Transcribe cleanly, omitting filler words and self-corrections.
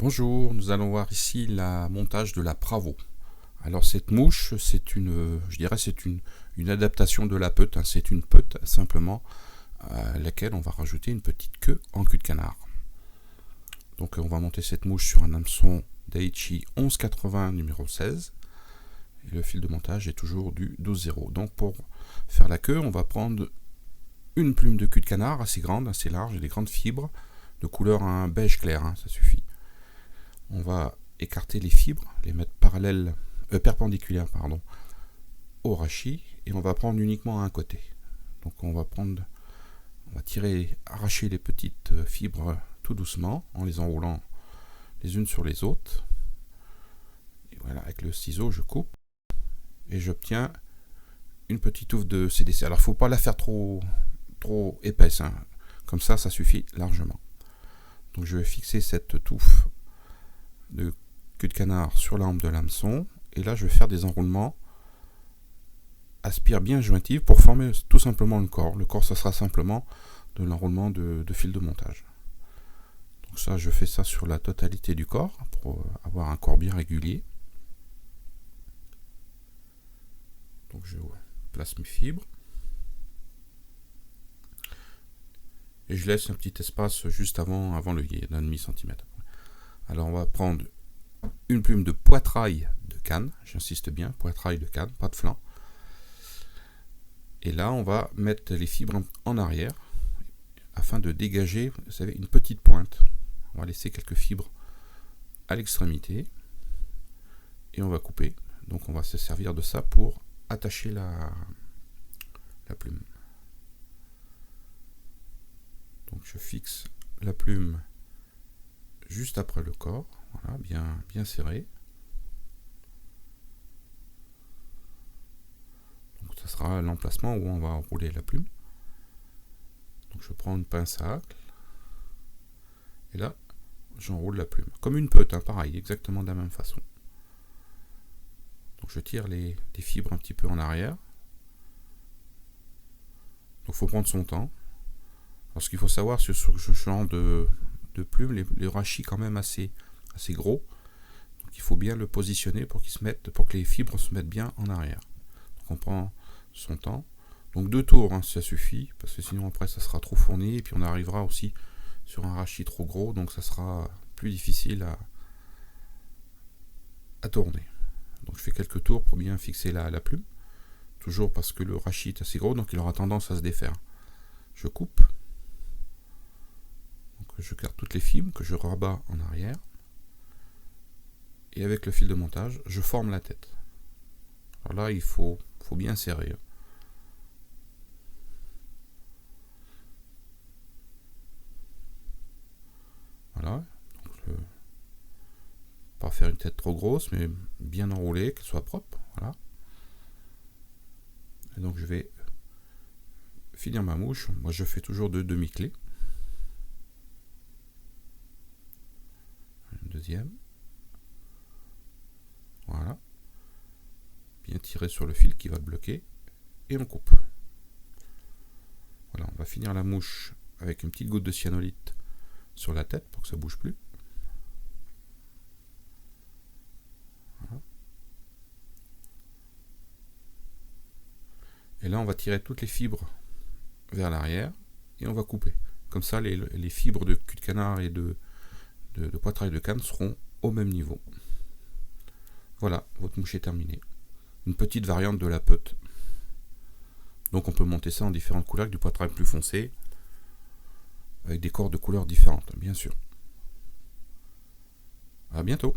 Bonjour, nous allons voir ici le montage de la Pravo. Alors cette mouche, c'est une adaptation de la peute, c'est une peute simplement à laquelle on va rajouter une petite queue en cul de canard. Donc on va monter cette mouche sur un hameçon Daichi 1180 numéro 16 et le fil de montage est toujours du 12-0. Donc pour faire la queue, on va prendre une plume de cul de canard assez grande, assez large et des grandes fibres de couleur un beige clair, ça suffit. On va écarter les fibres, les mettre perpendiculaires au rachis et on va prendre uniquement un côté. Donc on va arracher les petites fibres tout doucement en les enroulant les unes sur les autres. Et voilà, avec le ciseau je coupe et j'obtiens une petite touffe de CDC. Alors il ne faut pas la faire trop épaisse, comme ça suffit largement. Donc je vais fixer cette touffe de cul de canard sur la hampe de l'hameçon et là je vais faire des enroulements aspire bien jointifs pour former tout simplement le corps. Le corps, ça sera simplement de l'enroulement de fil de montage. Donc ça, je fais ça sur la totalité du corps pour avoir un corps bien régulier. Donc je place mes fibres et je laisse un petit espace juste avant l'œillet d'un demi-centimètre. Alors on va prendre une plume de poitrail de canne, j'insiste bien, poitrail de canne, pas de flanc. Et là on va mettre les fibres en arrière afin de dégager, vous savez, une petite pointe. On va laisser quelques fibres à l'extrémité et on va couper. Donc on va se servir de ça pour attacher la plume. Donc je fixe la plume juste après le corps, voilà, bien serré. Donc ça sera l'emplacement où on va enrouler la plume. Donc je prends une pince à hacle et là j'enroule la plume comme une peute, pareil, exactement de la même façon. Donc je tire les fibres un petit peu en arrière. Donc il faut prendre son temps. Alors ce qu'il faut savoir sur ce genre de plume, les rachis quand même assez gros. Donc il faut bien le positionner pour que les fibres se mettent bien en arrière. Donc on prend son temps. Donc 2 tours, ça suffit, parce que sinon après ça sera trop fourni, et puis on arrivera aussi sur un rachis trop gros, donc ça sera plus difficile à tourner. Donc je fais quelques tours pour bien fixer la plume, toujours parce que le rachis est assez gros, donc il aura tendance à se défaire. Je coupe. Je garde toutes les fibres que je rabats en arrière et avec le fil de montage je forme la tête. Alors là il faut bien serrer. Voilà, donc, pas faire une tête trop grosse mais bien enroulée, qu'elle soit propre. Voilà. Et donc je vais finir ma mouche. Moi je fais toujours 2 demi-clés. Deuxième, voilà, bien tirer sur le fil qui va le bloquer et on coupe. Voilà, on va finir la mouche avec une petite goutte de cyanolite sur la tête pour que ça bouge plus. Voilà. Et là on va tirer toutes les fibres vers l'arrière et on va couper. Comme ça les fibres de cul de canard et de poitrail de canne seront au même niveau. Voilà, votre mouche est terminée. Une petite variante de la peute. Donc on peut monter ça en différentes couleurs, avec du poitrail plus foncé, avec des corps de couleurs différentes, bien sûr. À bientôt.